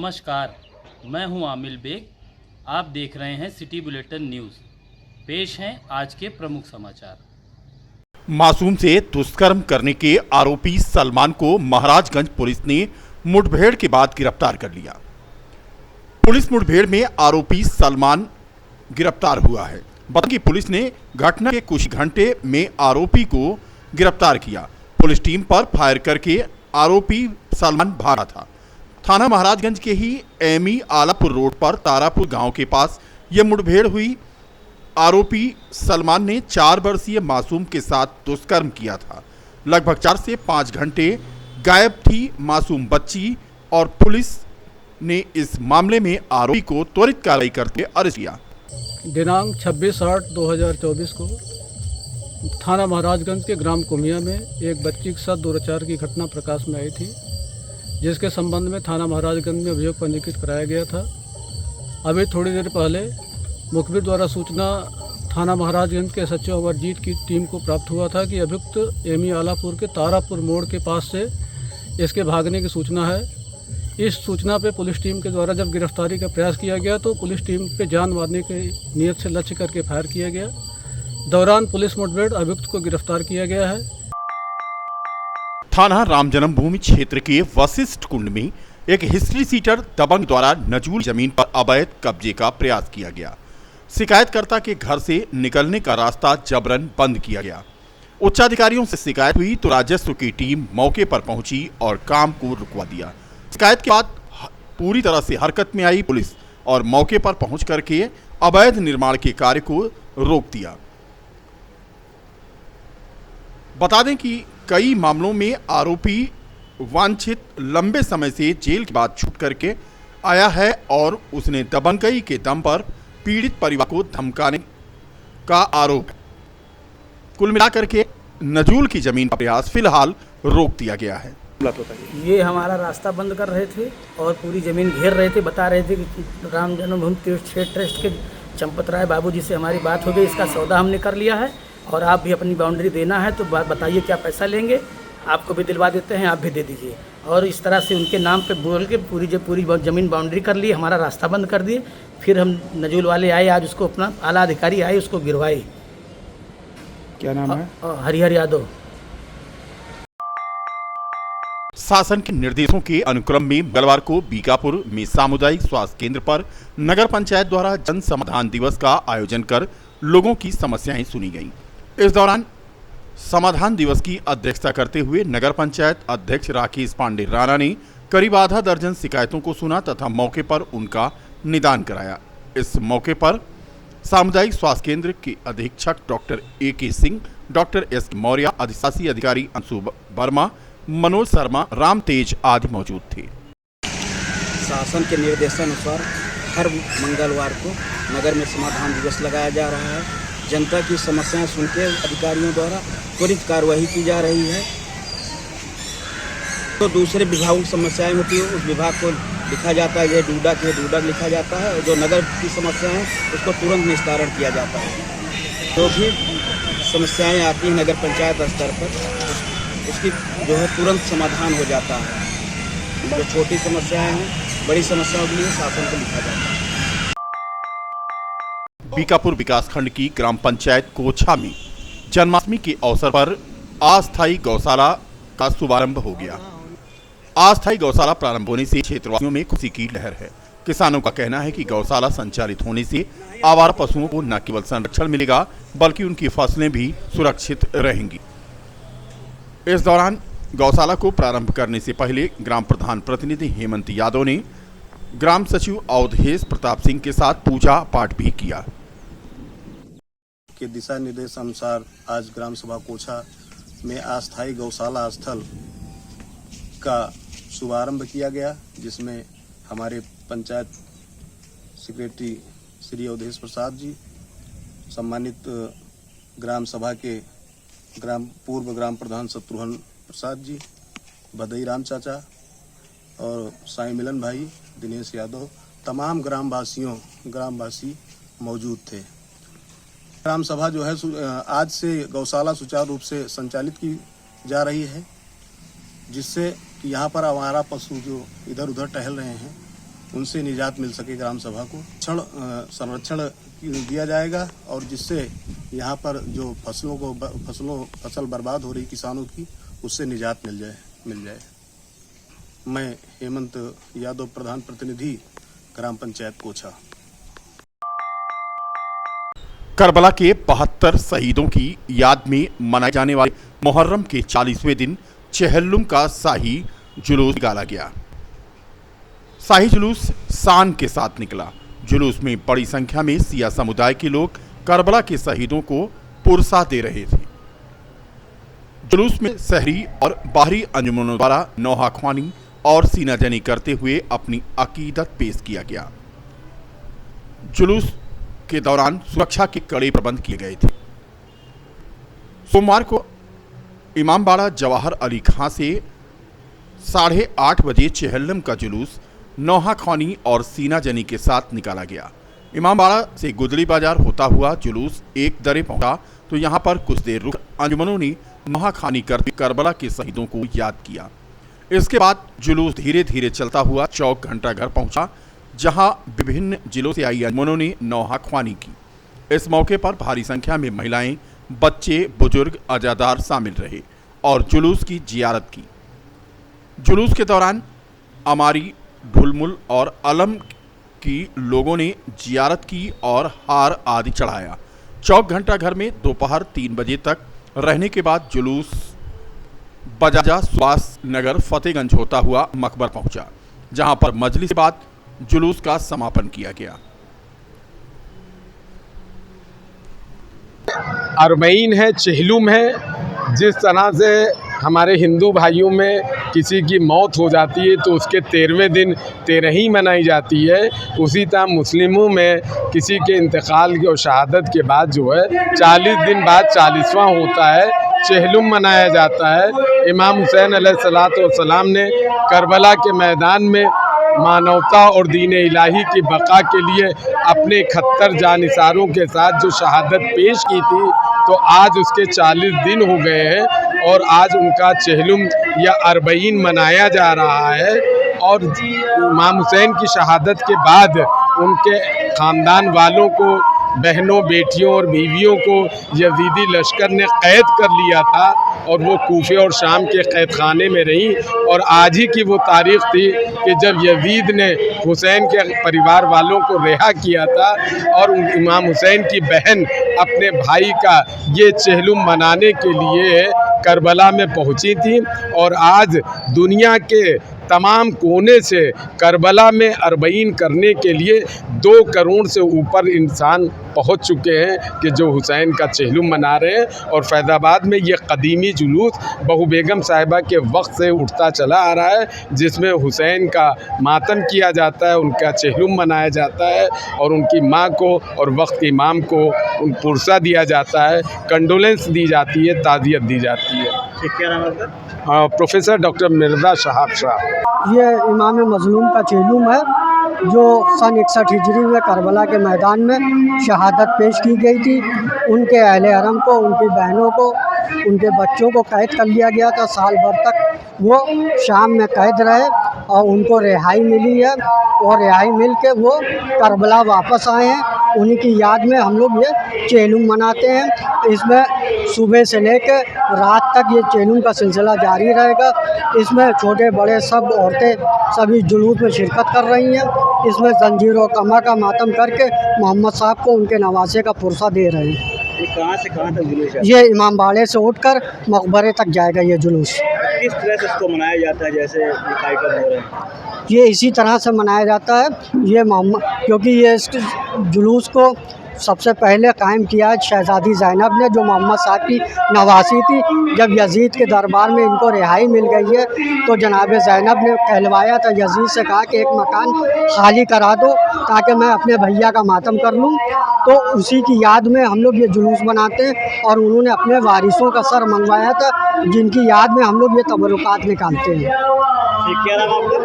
नमस्कार, मैं हूं आमिल बेग। आप देख रहे हैं सिटी बुलेटिन न्यूज़। पेश हैं आज के प्रमुख समाचार। मासूम से दुष्कर्म करने के आरोपी सलमान को महाराजगंज पुलिस ने मुठभेड़ के बाद गिरफ्तार कर लिया। पुलिस मुठभेड़ में आरोपी सलमान गिरफ्तार हुआ है। बता कि पुलिस ने घटना के कुछ घंटे में आरोपी को गिरफ्तार किया। पुलिस टीम पर फायर करके आरोपी सलमान भागा था। थाना महाराजगंज के ही एमी आलापुर रोड पर तारापुर गांव के पास यह मुठभेड़ हुई। आरोपी सलमान ने 4 वर्षीय मासूम के साथ दुष्कर्म किया था। लगभग 4 से 5 घंटे गायब थी मासूम बच्ची और पुलिस ने इस मामले में आरोपी को त्वरित कार्रवाई करते अरेस्ट किया। दिनांक 26/8/2024 को थाना महाराजगंज के ग्राम कुमिया में एक बच्ची के साथ दुराचार की घटना प्रकाश में आई थी, जिसके संबंध में थाना महाराजगंज में अभियोग पंजीकृत कराया गया था। अभी थोड़ी देर पहले मुखबिर द्वारा सूचना थाना महाराजगंज के SHO अमरजीत की टीम को प्राप्त हुआ था कि अभियुक्त एमी आलापुर के तारापुर मोड़ के पास से इसके भागने की सूचना है। इस सूचना पे पुलिस टीम के द्वारा जब गिरफ्तारी का प्रयास किया गया तो पुलिस टीम पे जान मारने के नियत से लक्ष्य करके फायर किया गया। दौरान पुलिस मुठभेड़ अभियुक्त को गिरफ्तार किया गया है। थाना राम जन्मभूमि क्षेत्र के वशिष्ठ कुंड में एक हिस्ट्री सीटर दबंग द्वारा नजूल जमीन पर अवैध कब्जे का प्रयास किया गया। शिकायतकर्ता के घर से निकलने का रास्ता जबरन बंद किया गया। उच्चाधिकारियों से शिकायत हुई तो राजस्व की टीम मौके पर पहुंची और काम को रुकवा दिया। शिकायत के बाद पूरी तरह से हरकत में आई पुलिस और मौके पर पहुंच करके अवैध निर्माण के कार्य को रोक दिया। बता दें कि कई मामलों में आरोपी वांछित लंबे समय से जेल के बाद छूट करके आया है और उसने दबंगई के दम पर पीड़ित परिवार को धमकाने का आरोप है। कुल मिलाकर के नजूल की जमीन का प्रयास फिलहाल रोक दिया गया है। ये हमारा रास्ता बंद कर रहे थे और पूरी ज़मीन घेर रहे थे। बता रहे थे कि राम जन्मभूमि तीर्थ क्षेत्र ट्रस्ट के चंपत राय बाबू जी से हमारी बात हो गई, इसका सौदा हमने कर लिया है और आप भी अपनी बाउंड्री देना है तो बताइए क्या पैसा लेंगे, आपको भी दिलवा देते हैं, आप भी दे दीजिए। और इस तरह से उनके नाम पे बोल के पूरी ज़मीन बाउंड्री कर ली, हमारा रास्ता बंद कर दिए। फिर हम नजूल वाले आए, आज उसको अपना आला अधिकारी आए, उसको गिरवाए। क्या नाम है? हरिहर यादव। शासन के निर्देशों के अनुक्रम में मंगलवार को बीकापुर में सामुदायिक स्वास्थ्य केंद्र पर नगर पंचायत द्वारा जन समाधान दिवस का आयोजन कर लोगों की समस्याएं सुनी गईं। इस दौरान समाधान दिवस की अध्यक्षता करते हुए नगर पंचायत अध्यक्ष राकेश पांडे राणा ने करीब आधा दर्जन शिकायतों को सुना तथा मौके पर उनका निदान कराया। इस मौके पर सामुदायिक स्वास्थ्य केंद्र के अधीक्षक doctor AK Singh, doctor S Maurya, अधिशासी अधिकारी अंशु वर्मा, मनोज शर्मा, राम तेज आदि मौजूद थे। शासन के निर्देशानुसार हर मंगलवार को नगर में समाधान दिवस लगाया जा रहा है। जनता की समस्याएं सुनकर अधिकारियों द्वारा त्वरित कार्रवाई की जा रही है। तो दूसरे विभागों की समस्याएं होती है उस विभाग को लिखा जाता है, ये डूडा लिखा जाता है और जो नगर की समस्याएं हैं उसको तुरंत निस्तारण किया जाता है। जो भी समस्याएं आती हैं नगर पंचायत स्तर पर उसकी जो है तुरंत समाधान हो जाता है। जो छोटी समस्याएं हैं, बड़ी समस्याओं के लिए शासन को लिखा जाता है। बीकापुर विकासखंड की ग्राम पंचायत कोछा में जन्माष्टमी के अवसर पर अस्थायी गौशाला का शुभारंभ हो गया। अस्थायी गौशाला प्रारंभ होने से क्षेत्रवासियों में खुशी की लहर है। किसानों का कहना है कि गौशाला संचालित होने से आवारा पशुओं को न केवल संरक्षण मिलेगा बल्कि उनकी फसलें भी सुरक्षित रहेंगी। इस दौरान गौशाला को प्रारंभ करने से पहले ग्राम प्रधान प्रतिनिधि हेमंत यादव ने ग्राम सचिव अवधेश प्रताप सिंह के साथ पूजा पाठ भी किया। के दिशा निर्देश अनुसार आज ग्राम सभा कोछा में अस्थायी गौशाला स्थल का शुभारंभ किया गया, जिसमें हमारे पंचायत सेक्रेटरी श्री अवधेश प्रसाद जी, सम्मानित ग्राम सभा के पूर्व ग्राम प्रधान शत्रुघ्न प्रसाद जी, भदई राम चाचा और साई मिलन भाई, दिनेश यादव, तमाम ग्रामवासी मौजूद थे। ग्राम सभा जो है आज से गौशाला सुचारू रूप से संचालित की जा रही है, जिससे कि यहाँ पर आवारा पशु जो इधर उधर टहल रहे हैं उनसे निजात मिल सके ग्राम सभा को संरक्षण दिया जाएगा और जिससे यहाँ पर जो फसल बर्बाद हो रही किसानों की उससे निजात मिल जाए। मैं हेमंत यादव, प्रधान प्रतिनिधि ग्राम पंचायत कोछा। करबला के 72 शहीदों की याद में मनाए जाने वाले मुहर्रम के 40वें दिन चेहल्लुम का शाही जुलूस निकाला गया। शाही जुलूस शान के साथ निकला। जुलूस में बड़ी संख्या में सिया समुदाय के लोग करबला के शहीदों को पुरसा दे रहे थे। जुलूस में शहरी और बाहरी अंजुमनों द्वारा नौहा ख्वानी और सीनाजनी करते हुए अपनी अकीदत पेश किया गया। जुलूस के दौरान सुरक्षा के कड़े प्रबंध किए गए थे। सोमवार को इमामबाड़ा जवाहर अली खां से 8:30 बजे चेहल्लम का जुलूस नौहा ख्वानी और सीनाजनी के साथ निकाला गया। इमामबाड़ा से गुदड़ी बाजार होता हुआ जुलूस एक दरे पहुंचा तो यहां पर कुछ देर रुक अंजुमनों ने नौहा ख्वानी करते करबला के शहीदों को याद किया। इसके बाद जुलूस धीरे धीरे चलता हुआ चौक घंटा घर पहुंचा, जहां विभिन्न जिलों से आई अंजुमनों ने नौहा ख्वानी की। इस मौके पर भारी संख्या में महिलाएं, बच्चे, बुजुर्ग, अजादार शामिल रहे और जुलूस की जियारत की। जुलूस के दौरान अमारी, ढुलमुल और अलम की लोगों ने जियारत की और हार आदि चढ़ाया। चौक घंटा घर में दोपहर 3 बजे तक रहने के बाद जुलूस बजाजा सुभाष नगर फतेहगंज होता हुआ मकबर पहुंचा, जहां पर मजलिस के बाद जुलूस का समापन किया गया। अरबईन है, चेहलुम है। जिस तरह से हमारे हिंदू भाइयों में किसी की मौत हो जाती है तो उसके 13वें दिन 13 ही मनाई जाती है, उसी तरह मुस्लिमों में किसी के इंतकाल और शहादत के बाद जो है 40 दिन बाद 40वां होता है, चेहलुम मनाया जाता है। इमाम हुसैन अलैहिस्सलाम ने करबला के मैदान में मानवता और दीन इलाही की बका के लिए अपने 71 जानिसारों के साथ जो शहादत पेश की थी, तो आज उसके 40 दिन हो गए हैं और आज उनका चेहलुम या अरबईन मनाया जा रहा है। और इमाम हुसैन की शहादत के बाद उनके ख़ानदान वालों को, बहनों, बेटियों और बीवियों को यजीदी लश्कर ने कैद कर लिया था और वो कूफे और शाम के कैद खाने में रही। और आज ही की वो तारीख़ थी कि जब यजीद ने हुसैन के परिवार वालों को रिहा किया था और इमाम हुसैन की बहन अपने भाई का ये चेहलुम मनाने के लिए करबला में पहुंची थी। और आज दुनिया के तमाम कोने से करबला में अरबईन करने के लिए 2 करोड़ से ऊपर इंसान पहुंच चुके हैं कि जो हुसैन का चेहलुम मना रहे हैं। और फैज़ाबाद में ये कदीमी जुलूस बहू बेगम साहिबा के वक्त से उठता चला आ रहा है, जिसमें हुसैन का मातम किया जाता है, उनका चेहलुम मनाया जाता है और उनकी माँ को और वक्त के इमाम को उन पुरसा दिया जाता है, कंडोलेंस दी जाती है, ताज़ियत दी जाती है। क्या नाम है? Professor doctor Mirza Shahab Shah. ये इमाम मज़लूम का चेहलुम है जो सन 61 हिजरी में करबला के मैदान में शहादत पेश की गई थी। उनके अहले हरम को, उनकी बहनों को, उनके बच्चों को कैद कर लिया गया था। साल भर तक वो शाम में कैद रहे और उनको रिहाई मिली है और रिहाई मिल के वो करबला वापस आए हैं। उन्हीं की याद में हम लोग ये चेहलुम मनाते हैं। इसमें सुबह से लेकर रात तक ये चेहलुम का सिलसिला जारी रहेगा। इसमें छोटे बड़े सब औरतें सभी जुलूस में शिरकत कर रही हैं। इसमें जंजीरों कमा का मातम करके मोहम्मद साहब को उनके नवासे का पुरसा दे रहे हैं। ये कहाँ से कहाँ तक जुलूस है? ये इमामबाड़े से उठकर मकबरे तक जाएगा ये जुलूस। किस तरह से इसको मनाया जाता है, जैसे ये कार्यक्रम हो रहे हैं? ये इसी तरह से मनाया जाता है। ये क्योंकि ये इस जुलूस को सबसे पहले कायम किया शहज़ादी ज़ैनब ने, जो मोहम्मद साहब की नवासी थी। जब यजीद के दरबार में इनको रिहाई मिल गई है तो जनाब ज़ैनब ने कहलवाया था, यजीद से कहा कि एक मकान खाली करा दो ताकि मैं अपने भैया का मातम कर लूँ। तो उसी की याद में हम लोग ये जुलूस मनाते हैं और उन्होंने अपने वारिसों का सर मंगवाया था, जिनकी याद में हम लोग ये तबरुकात निकालते हैं। क्या नाम आपका?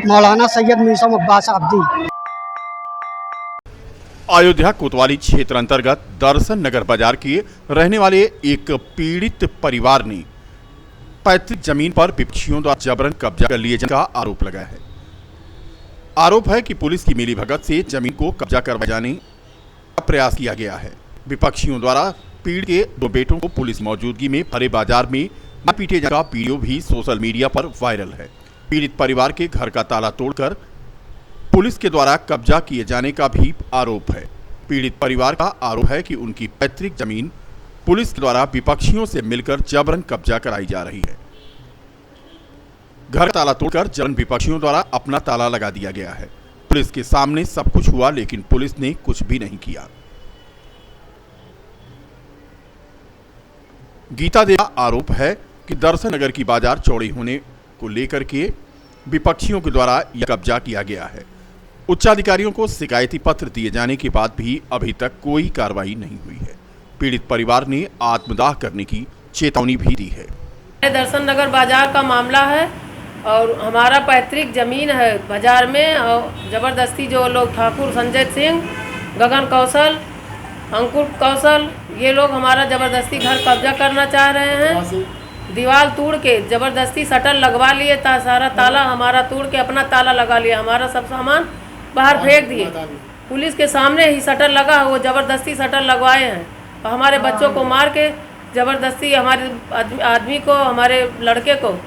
मौलाना सैयद मीसा अब्बास आब्दी। अयोध्या कोतवाली क्षेत्र अंतर्गत दर्शन नगर बाजार के रहने वाले एक पीड़ित परिवार ने पैतृक जमीन पर विपक्षियों द्वारा जबरन कब्जा कर लिए जाने का आरोप लगाया है। आरोप है कि पुलिस की मिलीभगत से जमीन को कब्जा करवाए जाने का प्रयास किया गया है। विपक्षियों द्वारा पीड़ित के 2 बेटों को पुलिस मौजूदगी में भरे बाजार में न पीटे जाने का वीडियो भी सोशल मीडिया पर वायरल है। पीड़ित परिवार के घर का ताला तोड़कर पुलिस के द्वारा कब्जा किए जाने का भी आरोप है। पीड़ित परिवार का आरोप है कि उनकी पैतृक जमीन पुलिस के द्वारा विपक्षियों से मिलकर जबरन कब्जा कराई जा रही है। घर का ताला तोड़कर जबरन विपक्षियों द्वारा अपना ताला लगा दिया गया है। पुलिस के सामने सब कुछ हुआ, लेकिन पुलिस ने कुछ भी नहीं किया। गीता देवी का आरोप है कि दर्शन नगर की बाजार चौड़ी होने को लेकर के विपक्षियों के द्वारा यह कब्जा किया गया है। उच्चाधिकारियों को शिकायती पत्र दिए जाने के बाद भी अभी तक कोई कार्रवाई नहीं हुई है। पीड़ित परिवार ने आत्मदाह करने की चेतावनी भी दी है। दर्शन नगर बाजार का मामला है और हमारा पैतृक जमीन है बाजार में, और ज़बरदस्ती जो लोग ठाकुर संजय सिंह, गगन कौशल, अंकुर कौशल, ये लोग हमारा ज़बरदस्ती घर कब्जा करना चाह रहे हैं। दीवार तोड़ के ज़बरदस्ती शटर लगवा लिए, सारा ताला हमारा तोड़ के अपना ताला लगा लिया, हमारा सब सामान बाहर फेंक दिए। पुलिस के सामने ही शटर लगा, वो ज़बरदस्ती शटर लगवाए हैं और हमारे बच्चों को मार के ज़बरदस्ती हमारे आदमी को, हमारे लड़के को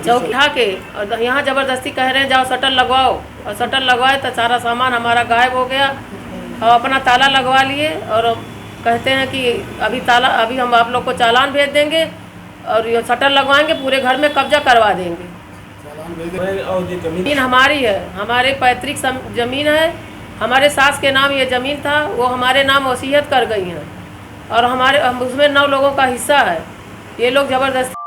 चौक उठा के और यहाँ ज़बरदस्ती कह रहे हैं जाओ शटर लगवाओ, और शटर लगवाए तो सारा सामान हमारा गायब हो गया और अपना ताला लगवा लिए। और कहते हैं कि अभी हम आप लोग को चालान भेज देंगे और ये शटर लगवाएंगे, पूरे घर में कब्जा करवा देंगे। जमीन हमारी है, हमारे पैतृक जमीन है, हमारे सास के नाम ये ज़मीन था, वो हमारे नाम वसीयत कर गई हैं और हमारे उसमें 9 लोगों का हिस्सा है। ये लोग ज़बरदस्ती